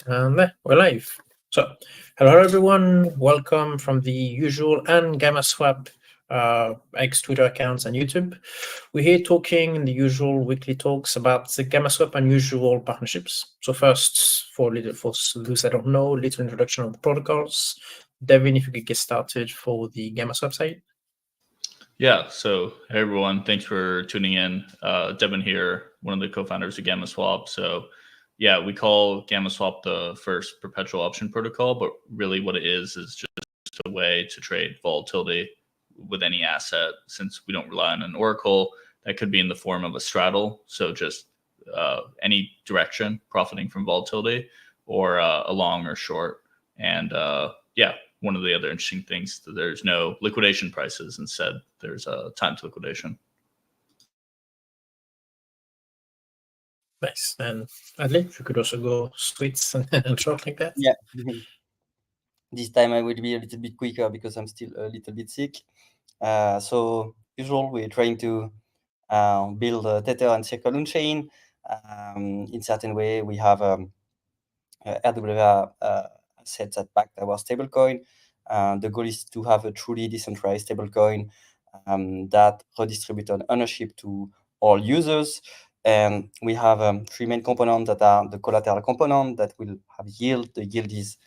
We're live. So, hello everyone. Welcome from the Usual and Gammaswap X Twitter accounts and YouTube. We're here talking in the usual weekly talks about the Gammaswap and Usual partnerships. So, first, for those that don't know, little introduction of the protocols. Devin, if you could get started for the Gammaswap site. Yeah, so hey everyone, thanks for tuning in. Devin here, one of the co-founders of Gammaswap. So yeah, we call Gammaswap the first perpetual option protocol, but really what it is just a way to trade volatility with any asset. Since we don't rely on an oracle, that could be in the form of a straddle, so just any direction profiting from volatility, or a long or short. And yeah, one of the other interesting things that there's no liquidation prices. Instead, there's a time to liquidation. Nice. And Adley, if you could also go sweets and short like that. Yeah. This time I will be a little bit quicker because I'm still a little bit sick. So usual, we're trying to build a Tether and Circle on-chain. In certain way, we have RWA assets that back our stablecoin. The goal is to have a truly decentralized stablecoin that redistribute on ownership to all users. And we have three main components that are the collateral component that will have yield. The yield is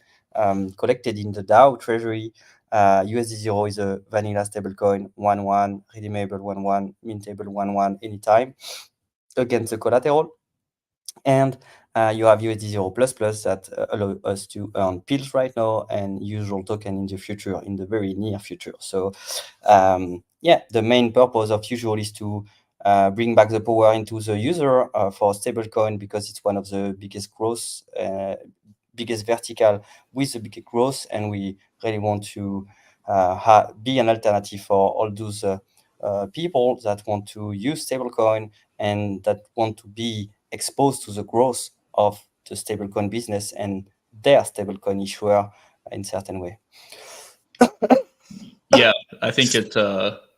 collected in the DAO treasury. USD0 is a vanilla stablecoin, 1-1, redeemable 1-1, mintable 1-1 anytime against the collateral. And you have USD0 that allow us to earn pills right now and usual token in the future, in the very near future. So yeah, the main purpose of usual is to bring back the power into the user for stablecoin, because it's one of the biggest growth, biggest vertical with the biggest growth, and we really want to be an alternative for all those people that want to use stablecoin and that want to be exposed to the growth of the stablecoin business and their stablecoin issuer in certain way. Yeah, I think it's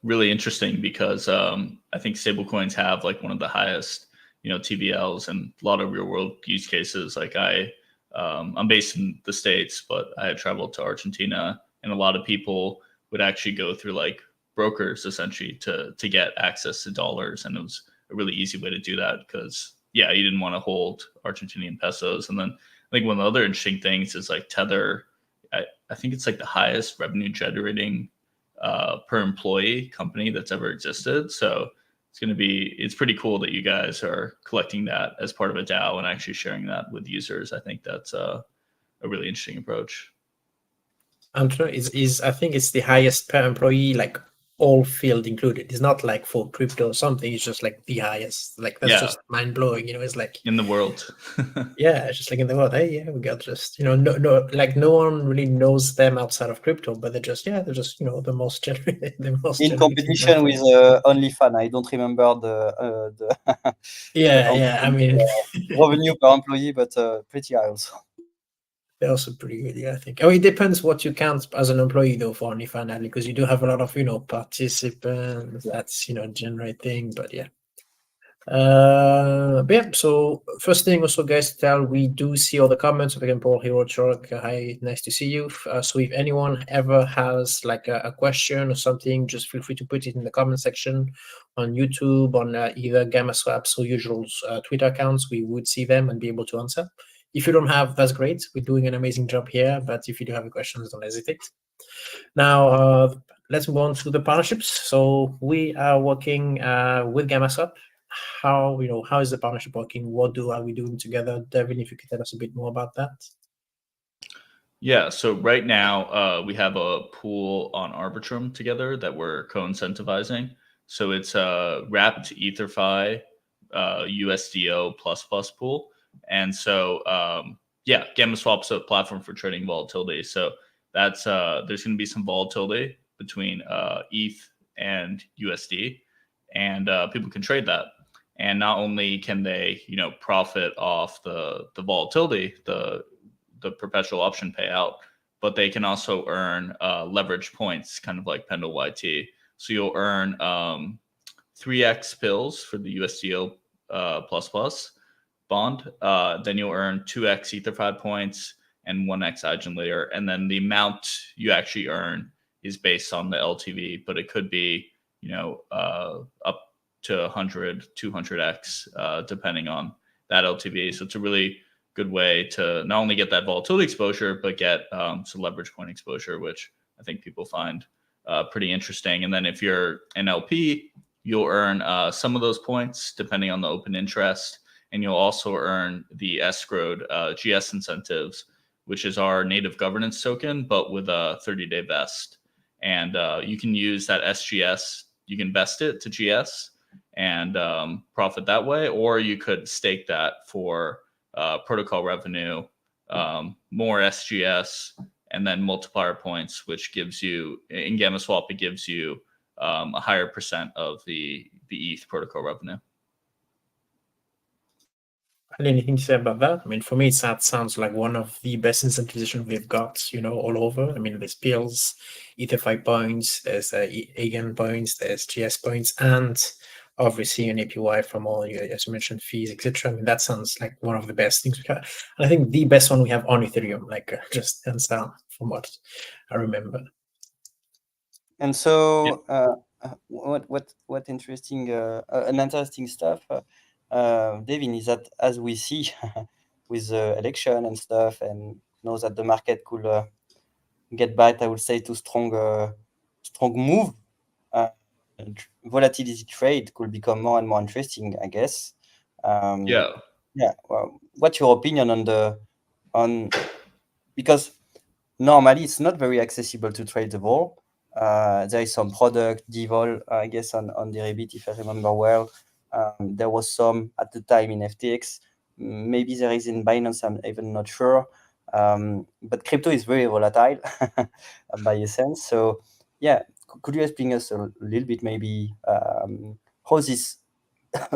really interesting because I think stablecoins have like one of the highest, TVLs and a lot of real world use cases. Like I'm based in the States, but I had traveled to Argentina, and a lot of people would actually go through like brokers essentially to get access to dollars, and it was a really easy way to do that because yeah, you didn't want to hold Argentinian pesos. And then I think one of the other interesting things is like Tether. I think it's like the highest revenue generating per employee company that's ever existed. So it's pretty cool that you guys are collecting that as part of a DAO and actually sharing that with users. I think that's a really interesting approach. I think it's the highest per employee, like all field included. It's not like for crypto or something. It's just like the highest. Like that's just mind blowing. It's like in the world. Yeah, it's just like in the world. Hey, yeah, we got just no one really knows them outside of crypto, but they're just the most generated, in competition with OnlyFans. I don't remember the I mean revenue per employee, but pretty high also. They're also pretty good, yeah, I think. It depends what you count as an employee, though, for OnlyFans, because you do have a lot of, participants that's, generating, but yeah. But yeah, so first thing also, guys, we do see all the comments. For example, Hero Chalk, hi, nice to see you. So if anyone ever has like a question or something, just feel free to put it in the comment section on YouTube, on either Gammaswaps or Usual Twitter accounts. We would see them and be able to answer. If you don't have, that's great. We're doing an amazing job here, but if you do have questions, don't hesitate. Now, let's move on to the partnerships. So we are working with Gammaswap. How is the partnership working? What are we doing together? Devin, if you could tell us a bit more about that. Yeah, so right now we have a pool on Arbitrum together that we're co-incentivizing. So it's a wrapped EtherFi USDO++ pool. And so, Gammaswap's a platform for trading volatility. So that's there's going to be some volatility between ETH and USD, and people can trade that. And not only can they, profit off the volatility, the perpetual option payout, but they can also earn leverage points, kind of like Pendle YT. So you'll earn 3x pills for the USDO++, bond, then you'll earn 2x EtherFi points and 1x IGEN layer. And then the amount you actually earn is based on the LTV, but it could be, up to 100, 200x, depending on that LTV. So it's a really good way to not only get that volatility exposure, but get some leverage coin exposure, which I think people find pretty interesting. And then if you're an LP, you'll earn some of those points depending on the open interest. And you'll also earn the escrowed GS incentives, which is our native governance token, but with a 30-day vest. And you can use that SGS, you can vest it to GS and profit that way, or you could stake that for protocol revenue, more SGS, and then multiplier points, which gives you, in Gammaswap, it gives you a higher percent of the ETH protocol revenue. Anything to say about that? I mean, for me, that sounds like one of the best incentivization we've got, all over. I mean, there's pills, EtherFi points, there's EGAN points, there's GS points, and obviously an APY from all, as you mentioned, fees, etc. I mean, that sounds like one of the best things we have. And I think the best one we have on Ethereum, just hands down from what I remember. And so, what interesting, an interesting stuff, Devin, is that as we see with the election and stuff, and know that the market could get back, I would say, to strong move. Volatility trade could become more and more interesting, I guess. Yeah. Well, what's your opinion on because normally it's not very accessible to trade the vol. There is some product devol, I guess, on Deribit, if I remember well. There was some at the time in FTX. Maybe there is in Binance, I'm even not sure. But crypto is very volatile by essence. So yeah, could you explain us a little bit maybe how this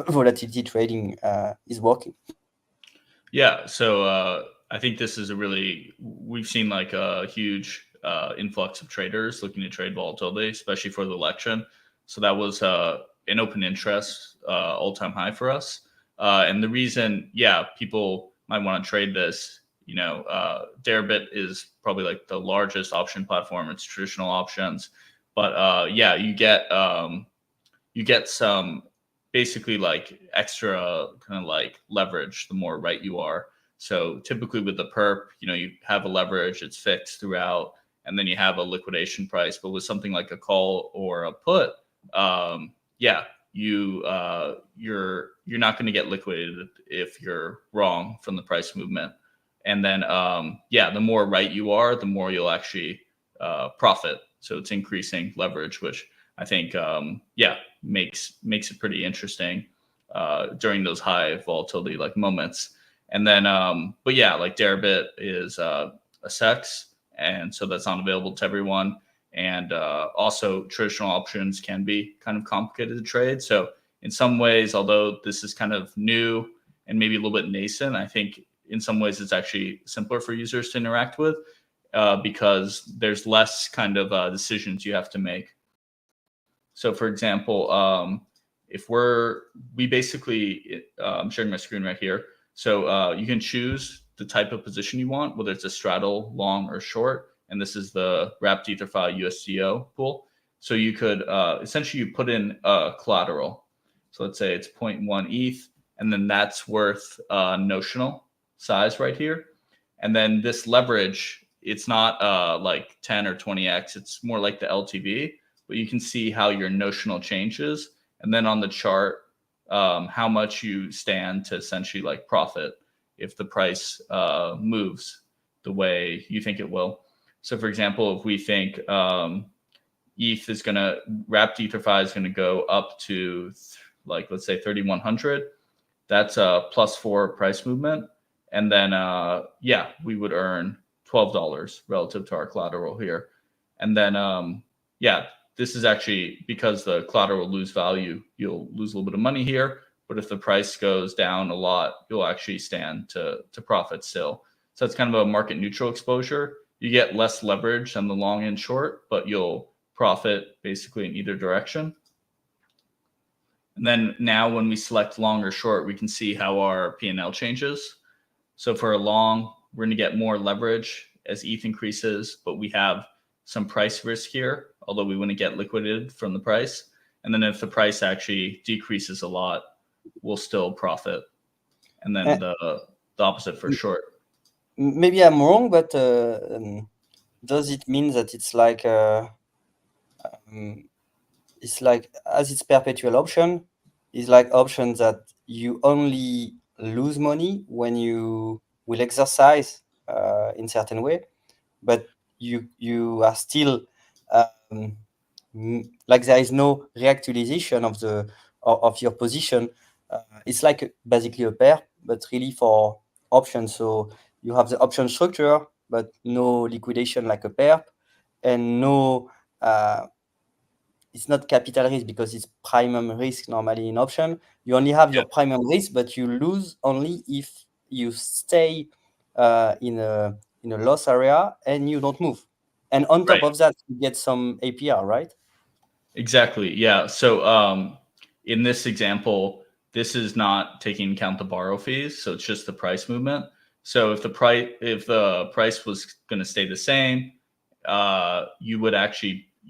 volatility trading is working? Yeah, so I think this is we've seen like a huge influx of traders looking to trade volatility, especially for the election. So that was an open interest all-time high for us. And the reason, people might want to trade this, Deribit is probably like the largest option platform. It's traditional options, but you get some basically like extra kind of like leverage the more right you are. So typically with the perp, you have a leverage, it's fixed throughout, and then you have a liquidation price. But with something like a call or a put, you're not going to get liquidated if you're wrong from the price movement. And then the more right you are, the more you'll actually profit. So it's increasing leverage, which I think makes it pretty interesting during those high volatility like moments. And then like Deribit is a SEX, and so that's not available to everyone. And also traditional options can be kind of complicated to trade. So in some ways, although this is kind of new and maybe a little bit nascent, I think in some ways it's actually simpler for users to interact with because there's less kind of decisions you have to make. So for example, if we basically, I'm sharing my screen right here. So you can choose the type of position you want, whether it's a straddle, long, or short. And this is the wrapped EtherFi USDO pool. So you could essentially you put in collateral. So let's say it's 0.1 ETH, and then that's worth notional size right here. And then this leverage, it's not like 10 or 20x. It's more like the LTV, but you can see how your notional changes. And then on the chart, how much you stand to essentially like profit if the price moves the way you think it will. So for example, if we think ETH is wrapped EtherFi is gonna go up to let's say 3,100, that's a +4 price movement. And then we would earn $12 relative to our collateral here. And then this is actually because the collateral will lose value, you'll lose a little bit of money here. But if the price goes down a lot, you'll actually stand to profit still. So it's kind of a market neutral exposure. You get less leverage than the long and short, but you'll profit basically in either direction. And then now when we select long or short, we can see how our P&L changes. So for a long, we're going to get more leverage as ETH increases, but we have some price risk here, although we wouldn't get liquidated from the price. And then if the price actually decreases a lot, we'll still profit. And then the opposite for short. Maybe I'm wrong, but does it mean that it's like as it's perpetual option, it's like option that you only lose money when you will exercise in certain way, but you are still like there is no reactualization of your position. It's like basically a pair, but really for options. So you have the option structure, but no liquidation like a pair, and no it's not capital risk because it's premium risk normally in option. You only have your premium risk, but you lose only if you stay in a loss area and you don't move. And on top of that, you get some APR, right? Exactly. Yeah. So in this example, this is not taking into account the borrow fees, so it's just the price movement. So if the price was going to stay the same, you would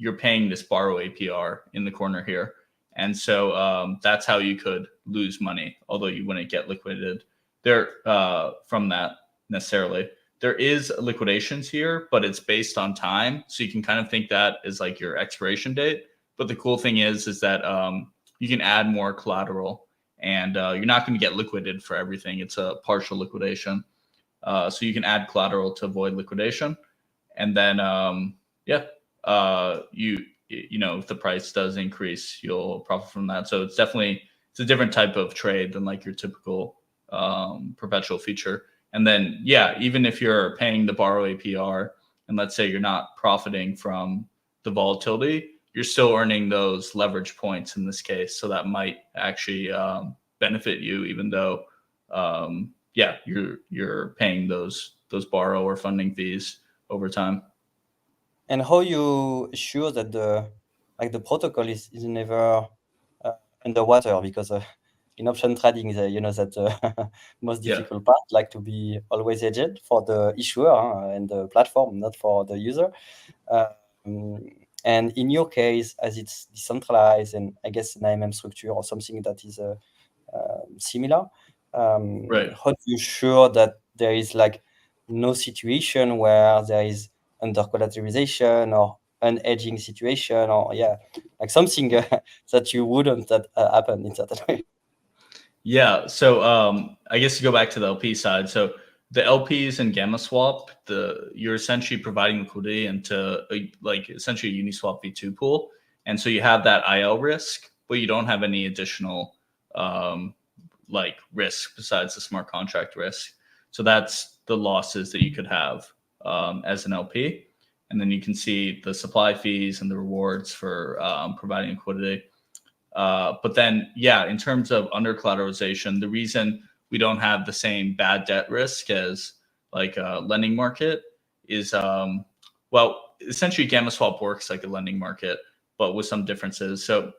you're paying this borrow APR in the corner here, and so that's how you could lose money, although you wouldn't get liquidated there from that necessarily. There is liquidations here, but it's based on time, so you can kind of think that is like your expiration date. But the cool thing is that you can add more collateral, and you're not going to get liquidated for everything. It's a partial liquidation, so you can add collateral to avoid liquidation, and then if the price does increase, you'll profit from that. So it's a different type of trade than like your typical perpetual feature. And then even if you're paying the borrow APR, and let's say you're not profiting from the volatility, you're still earning those leverage points in this case. So that might actually benefit you, even though you're paying those borrow or funding fees over time. And how you sure that the protocol is never underwater? Because in option trading, that's the most difficult part, like to be always hedged for the issuer and the platform, not for the user. And in your case, as it's decentralized and I guess an AMM structure or something that is similar, how do you sure that there is like no situation where there is under collateralization or unhedging situation or like something that you wouldn't that happen in certain way? Yeah, so I guess to go back to the LP side, so the LPs and Gammaswap, you're essentially providing liquidity into like essentially a Uniswap V2 pool, and so you have that IL risk, but you don't have any additional like risk besides the smart contract risk. So that's the losses that you could have as an LP, and then you can see the supply fees and the rewards for providing liquidity. But then, in terms of under collateralization, the reason we don't have the same bad debt risk as like a lending market is, essentially Gammaswap works like a lending market, but with some differences. So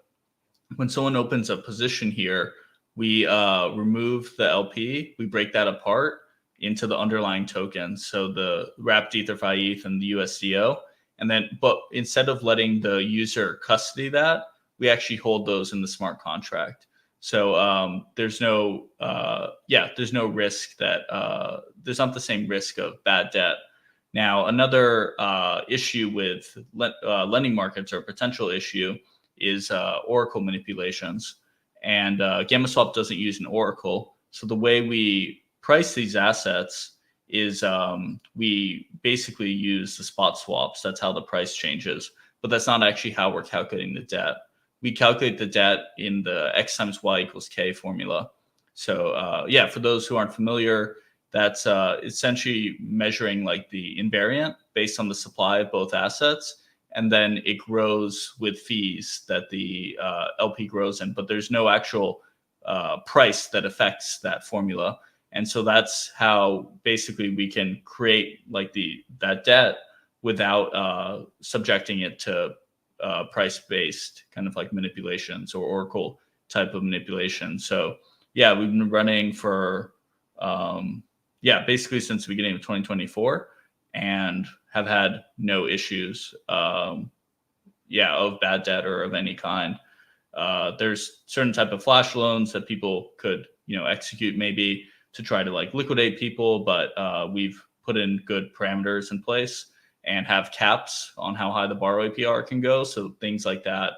when someone opens a position here, we remove the LP, we break that apart into the underlying tokens. So the wrapped EtherFi ETH and the USDO. And then, but instead of letting the user custody that, we actually hold those in the smart contract. So there's no risk that there's not the same risk of bad debt. Now, another issue with lending markets, or potential issue, is oracle manipulations. And Gammaswap doesn't use an oracle. So the way we price these assets is we basically use the spot swaps. That's how the price changes. But that's not actually how we're calculating the debt. We calculate the debt in the X times Y equals K formula. So for those who aren't familiar, that's essentially measuring like the invariant based on the supply of both assets. And then it grows with fees that the LP grows in, but there's no actual price that affects that formula. And so that's how basically we can create like that debt without subjecting it to price-based kind of like manipulations or oracle type of manipulation. So yeah, we've been running for basically since the beginning of 2024, and have had no issues of bad debt or of any kind. There's certain type of flash loans that people could execute maybe to try to like liquidate people, but we've put in good parameters in place and have caps on how high the borrow APR can go, so things like that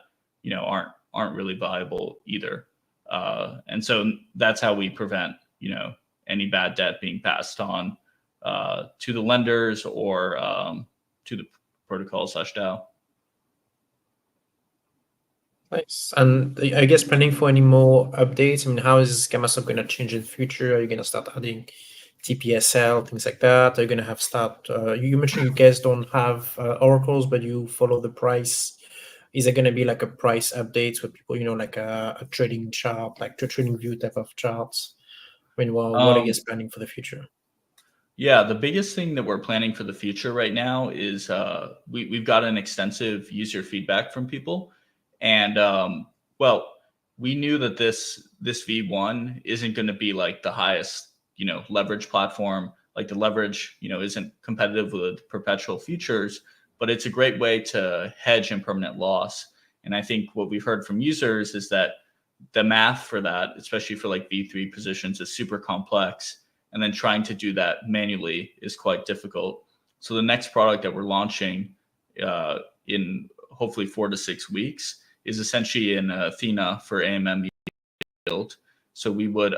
aren't really viable either. And so that's how we prevent any bad debt being passed on to the lenders or to the protocol / DAO. Nice. And I guess planning for any more updates. I mean, how is Gammaswap going to change in the future? Are you going to start adding TPSL, things like that? Are you going to have you mentioned you guys don't have oracles, but you follow the price. Is there going to be like a price updates with people, like a trading chart, like a trading view type of charts? I mean, what are you guys planning for the future? Yeah, the biggest thing that we're planning for the future right now is we've gotten extensive user feedback from people. And we knew that this V1 isn't going to be like the highest, leverage platform. Like the leverage, isn't competitive with perpetual futures, but it's a great way to hedge impermanent loss. And I think what we've heard from users is that the math for that, especially for like V3 positions, is super complex. And then trying to do that manually is quite difficult. So the next product that we're launching in hopefully 4 to 6 weeks is essentially an Athena for AMM yield. So we would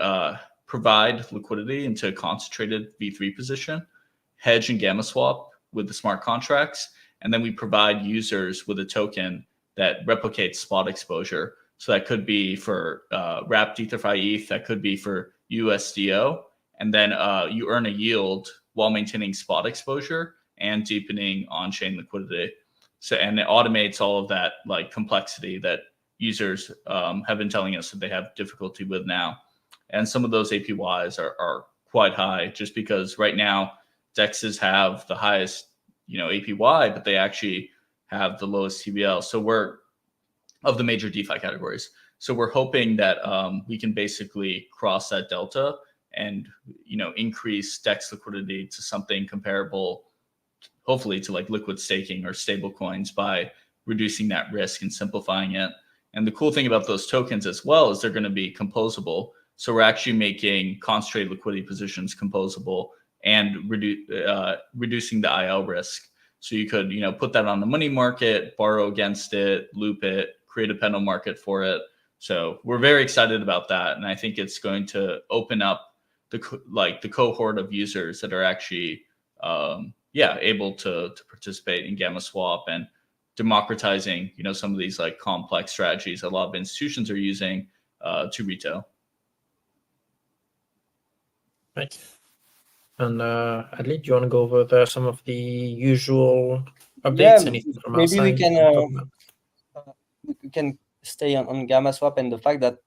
provide liquidity into a concentrated V3 position, hedge and Gammaswap with the smart contracts, and then we provide users with a token that replicates spot exposure. So that could be for wrapped EtherFi ETH, that could be for USDO, and then you earn a yield while maintaining spot exposure and deepening on-chain liquidity. So, and it automates all of that like complexity that users have been telling us that they have difficulty with now. And some of those APYs are quite high, just because right now DEXs have the highest APY, but they actually have the lowest TVL. So we're of the major DeFi categories. So we're hoping that we can basically cross that delta and increase DEX liquidity to something comparable, hopefully to like liquid staking or stable coins, by reducing that risk and simplifying it. And the cool thing about those tokens as well is they're going to be composable. So we're actually making concentrated liquidity positions composable and reducing the IL risk. So you could put that on the money market, borrow against it, loop it, create a penal market for it. So we're very excited about that, and I think it's going to open up the cohort of users that are actually able to participate in Gammaswap, and democratizing some of these like complex strategies a lot of institutions are using to retail. Right. And Adli, do you want to go over some of the usual updates? Anything from our side? We can stay on Gammaswap and the fact that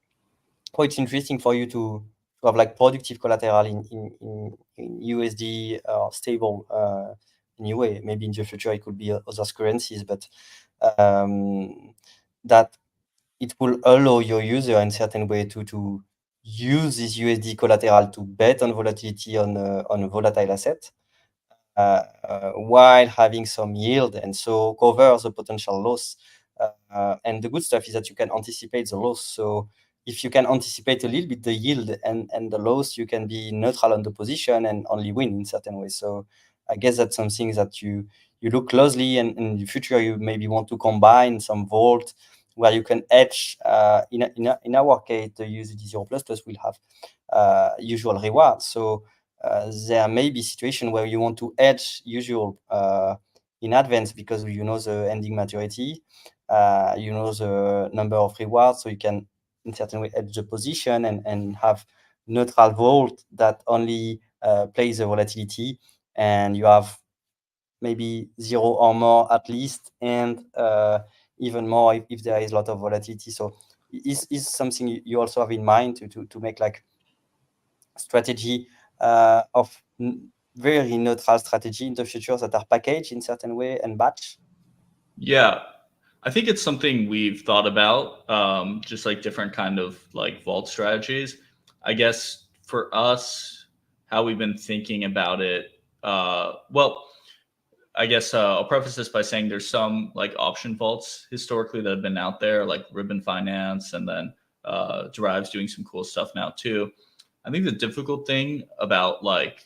it's interesting for you to have like productive collateral in USD stable anyway. Maybe in the future it could be other currencies, but that it will allow your user in certain way to use this USD collateral to bet on volatility on a volatile asset while having some yield, and so cover the potential loss. And the good stuff is that you can anticipate the loss. So if you can anticipate a little bit the yield and the loss, you can be neutral on the position and only win in certain ways. So I guess that's something that you look closely, and in the future you maybe want to combine some vault where you can edge. In our case, the USD 0++ will have usual rewards. So there may be situation where you want to edge usual in advance because the ending maturity, the number of rewards, so you can in certain way edge the position and have neutral vault that only plays the volatility, and you have maybe 0 or more at least, and even more if there is a lot of volatility. So is something you also have in mind to make like strategy of very neutral strategy in the future that are packaged in certain way and batch? Yeah, I think it's something we've thought about, just like different kind of like vault strategies. I guess for us, how we've been thinking about it. Well, I guess I'll preface this by saying there's some like option vaults historically that have been out there, like Ribbon Finance, and then Derive's doing some cool stuff now too. I think the difficult thing about like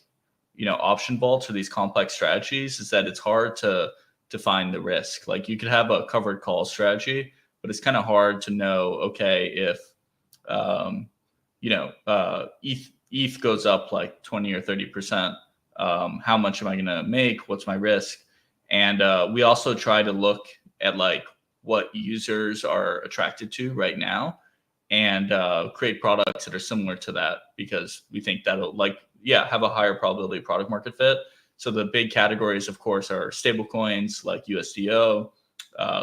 option vaults or these complex strategies is that it's hard to define the risk. Like you could have a covered call strategy, but it's kind of hard to know. Okay, if um, ETH goes up like 20 or 30%. How much am I going to make? What's my risk? And we also try to look at like what users are attracted to right now and create products that are similar to that, because we think that'll have a higher probability of product market fit. So the big categories, of course, are stablecoins like USDO,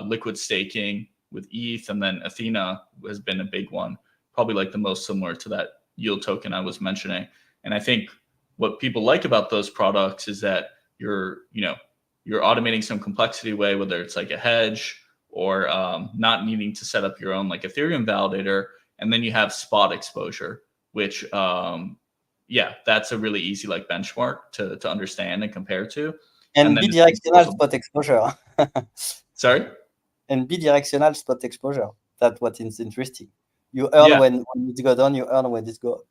liquid staking with ETH, and then Athena has been a big one, probably like the most similar to that yield token I was mentioning. And I think what people like about those products is that you're automating some complexity away, whether it's like a hedge or not needing to set up your own like Ethereum validator. And then you have spot exposure, which that's a really easy like benchmark to understand and compare to. And bidirectional spot exposure. Sorry? And bidirectional spot exposure. That's what is interesting. You earn when it go down, you earn when it go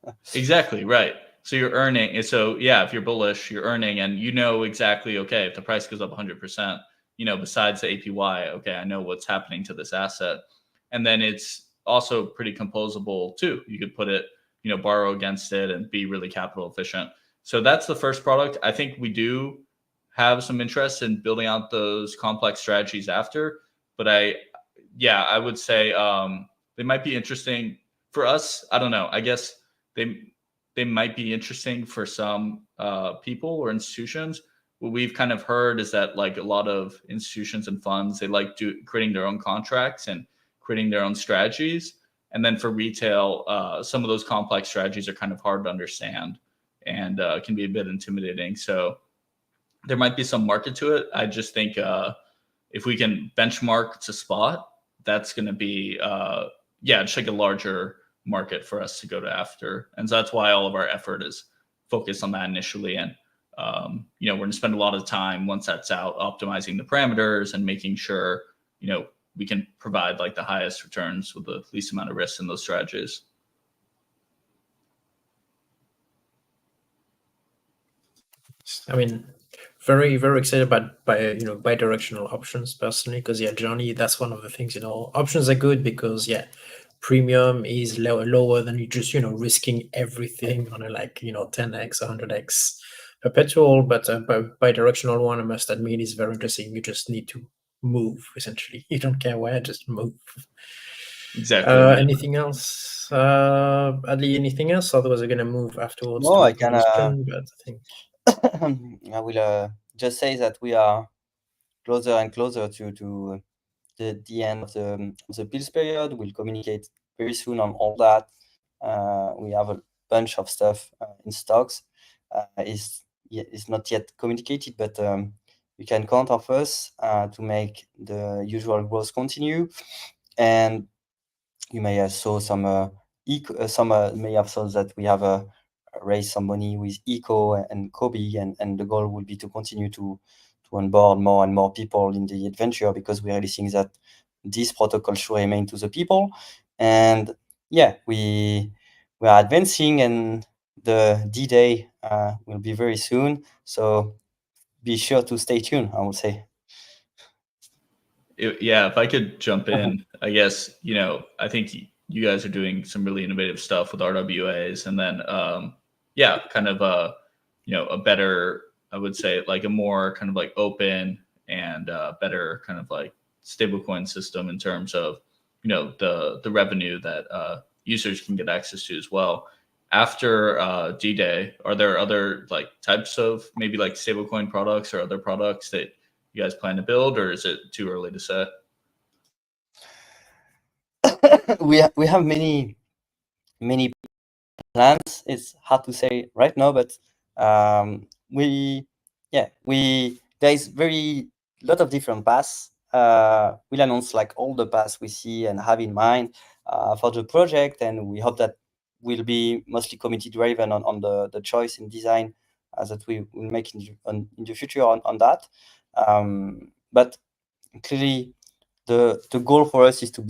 up. Exactly, right. So you're earning. So if you're bullish, you're earning, and exactly, okay, if the price goes up 100%, besides the APY, okay, I know what's happening to this asset. And then it's also pretty composable too. You could put it, borrow against it and be really capital efficient. So that's the first product. I think we do have some interest in building out those complex strategies after, but I would say they might be interesting for us. I don't know. I guess they might be interesting for some people or institutions. What we've kind of heard is that like a lot of institutions and funds, they like creating their own contracts and creating their own strategies. And then for retail, some of those complex strategies are kind of hard to understand and can be a bit intimidating. So there might be some market to it. I just think if we can benchmark to spot, that's going to be just like a larger market for us to go to after. And so that's why all of our effort is focused on that initially. And we're going to spend a lot of time once that's out optimizing the parameters and making sure we can provide like the highest returns with the least amount of risk in those strategies. I mean, very, very excited about bidirectional options personally, because Johnny, that's one of the things. Options are good because premium is lower than you just risking everything on a 10x, 100x perpetual. But bidirectional one, I must admit, is very interesting. You just need to move essentially. You don't care where, just move. Exactly. Anything else, Adli? Anything else? Otherwise, we're gonna move afterwards. No, to I can. but I think I will just say that we are closer and closer to the end of the pills period. We'll communicate very soon on all that. We have a bunch of stuff in stocks. It's not yet communicated, but you can count on us to make the usual growth continue. And you may have saw some may have saw that we have raised some money with Eco and Kobe, and the goal will be to continue to onboard more and more people in the adventure, because we really think that this protocol should remain to the people. And we are advancing, and the D-Day will be very soon. So be sure to stay tuned, I would say. If I could jump in, I guess, I think you guys are doing some really innovative stuff with RWAs, and then, kind of a better, I would say, like a more kind of like open and better kind of like stablecoin system in terms of, the revenue that users can get access to as well. After D-Day, are there other like types of maybe like stablecoin products or other products that you guys plan to build, or is it too early to say? we have many plans. It's hard to say right now, but there is very lot of different paths we'll announce like all the paths we see and have in mind for the project, and we hope that we'll be mostly community driven on the choice and design that we will make in the future on that. But clearly, the goal for us is to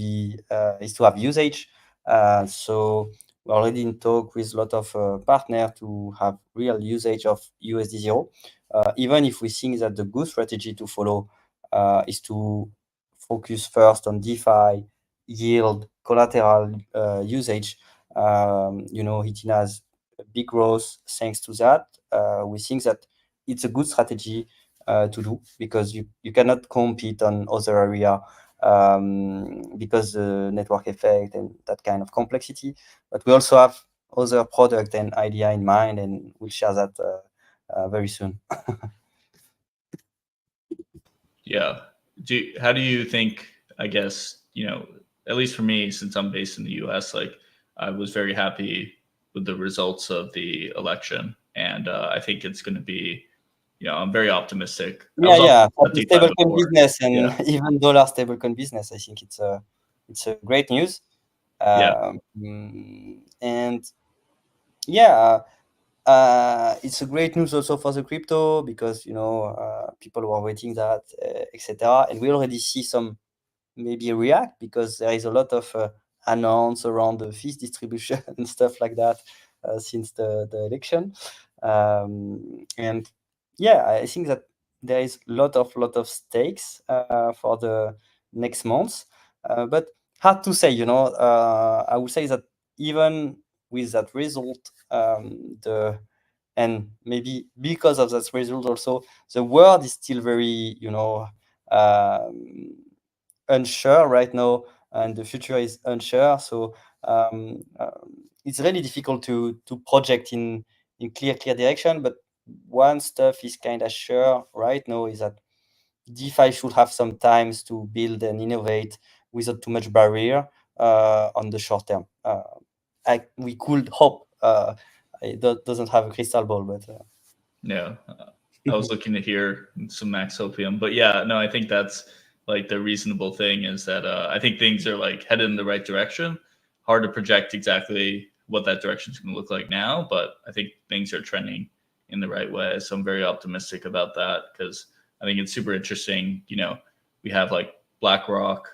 have usage. So we're already in talk with a lot of partners to have real usage of USD0. Even if we think that the good strategy to follow is to focus first on DeFi, yield, collateral usage. It has a big growth thanks to that. We think that it's a good strategy to do, because you cannot compete on other area because the network effect and that kind of complexity. But we also have other product and idea in mind, and we'll share that very soon. Yeah. How do you think, I guess, at least for me, since I'm based in the US, like I was very happy with the results of the election. And I think it's going to be, I'm very optimistic. Yeah. For the DeFi stablecoin before. business and Yeah. even dollar stablecoin business, I think it's a great news. Yeah. And yeah, it's a great news also for the crypto, because people were waiting that, etc. And we already see some maybe react, because there is a lot of announce around the fees distribution and stuff like that since the election. And yeah, I think that there is lot of stakes for the next months, but hard to say. I would say that even with that result, and maybe because of that result also, the world is still very unsure right now, and the future is unsure. So it's really difficult to project in clear direction. But one stuff is kind of sure right now, is that DeFi should have some times to build and innovate without too much barrier on the short term. We could hope. It doesn't have a crystal ball, but Yeah. I was looking to hear some Max Hopium, but yeah, no, I think that's like the reasonable thing, is that I think things are like headed in the right direction. Hard to project exactly what that direction is going to look like now, but I think things are trending in the right way. So I'm very optimistic about that, because I think it's super interesting. We have like BlackRock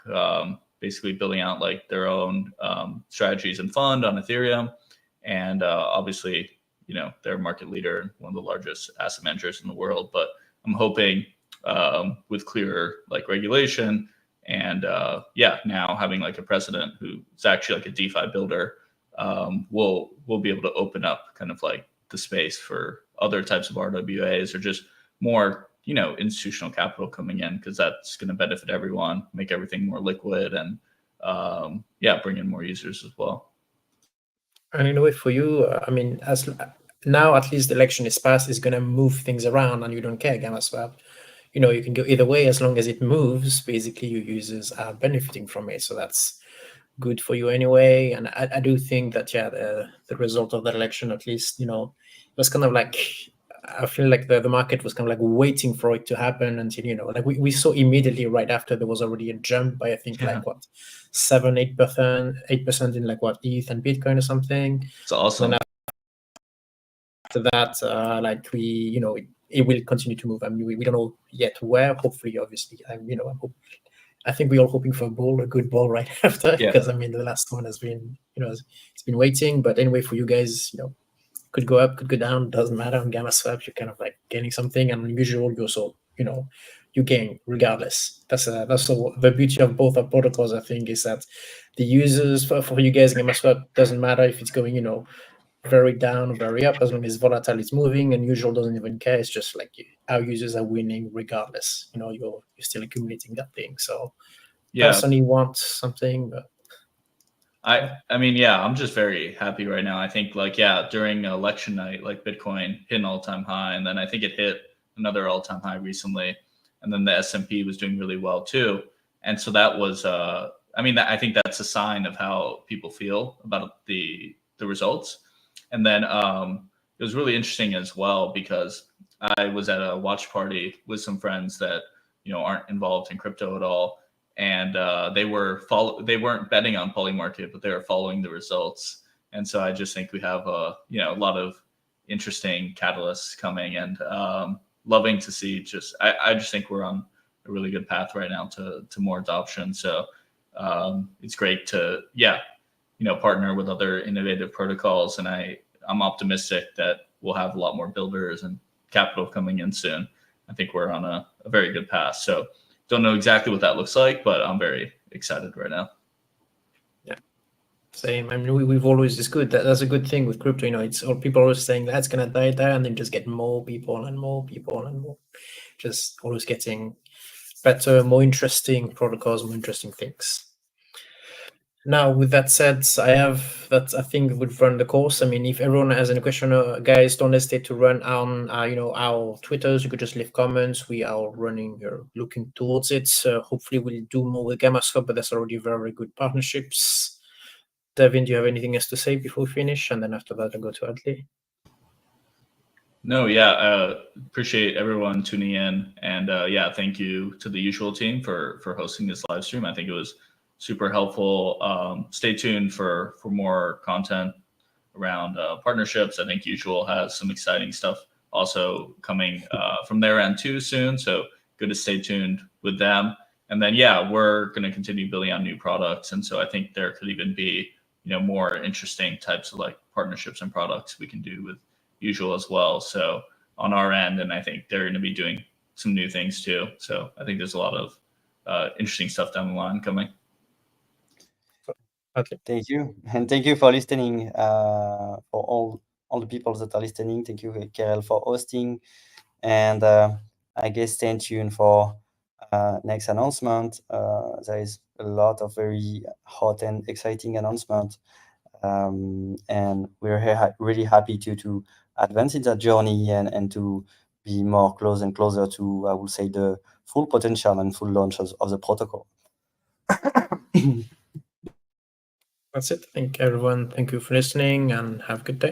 basically building out like their own strategies and fund on Ethereum, and obviously they're a market leader and one of the largest asset managers in the world. But I'm hoping with clearer like regulation and now having like a president who's actually like a DeFi builder, we'll be able to open up kind of like the space for other types of RWAs, or just more institutional capital coming in, because that's going to benefit everyone, make everything more liquid, and bring in more users as well. And in a way, for you, I mean, as now at least the election is passed, is going to move things around, and you don't care, Gammaswap. You can go either way as long as it moves. Basically, your users are benefiting from it, so that's good for you anyway. And I do think that the result of that election, at least, it was kind of like, I feel like the market was kind of like waiting for it to happen until, like we saw immediately right after there was already a jump by, I think, like what, 8% in like what, ETH and Bitcoin or something. It's awesome. And after that, like it will continue to move. I mean, we don't know yet where. Hopefully, obviously, I think we're all hoping for a good ball right after, because I mean the last one has been, it's been waiting. But anyway, for you guys, could go up, could go down, doesn't matter. On Gammaswap, you're kind of like gaining something, and on Usual, you also, you gain regardless. That's the beauty of both our protocols. I think is that the users for you guys, Gammaswap doesn't matter if it's going, very down or very up, as long as volatile is moving, and Usual doesn't even care. It's just like our users are winning regardless. You're still accumulating that thing. So personally want something, but I mean, I'm just very happy right now. I think like, during election night, like Bitcoin hit an all-time high, and then I think it hit another all-time high recently. And then the S&P was doing really well too. And so that was, I think that's a sign of how people feel about the results. And then it was really interesting as well, because I was at a watch party with some friends that aren't involved in crypto at all, and they weren't betting on Polymarket, but they were following the results. And so I just think we have a lot of interesting catalysts coming, and loving to see. I just think we're on a really good path right now to more adoption. So it's great to partner with other innovative protocols, and I'm optimistic that we'll have a lot more builders and capital coming in soon. I think we're on a very good path. So don't know exactly what that looks like, but I'm very excited right now. Yeah, same. I mean, we've always, it's good. That's a good thing with crypto. It's all people always saying that's gonna die there, and then just get more people and more people and more. Just always getting better, more interesting protocols, more interesting things. Now, with that said, I think we've run the course. I mean, if everyone has any question, guys, don't hesitate to run on, our Twitters. You could just leave comments. We are looking towards it. Hopefully, we'll do more with Gammaswap, but that's already very, very good partnerships. Devin, do you have anything else to say before we finish? And then after that, I'll go to Adley. No, appreciate everyone tuning in, and thank you to the Usual team for hosting this live stream. I think it was super helpful. Stay tuned for more content around partnerships. I think Usual has some exciting stuff also coming from their end too soon. So good to stay tuned with them. And then we're going to continue building out new products, and so I think there could even be more interesting types of like partnerships and products we can do with Usual as well. So on our end, and I think they're going to be doing some new things too. So I think there's a lot of interesting stuff down the line coming. Okay. Thank you, and thank you for listening. For all the people that are listening, thank you, Karel, for hosting, and I guess stay tuned for next announcement. There is a lot of very hot and exciting announcement, and we're really happy to advance in that journey and to be more close and closer to, I would say, the full potential and full launch of the protocol. That's it. Thank everyone. Thank you for listening, and have a good day.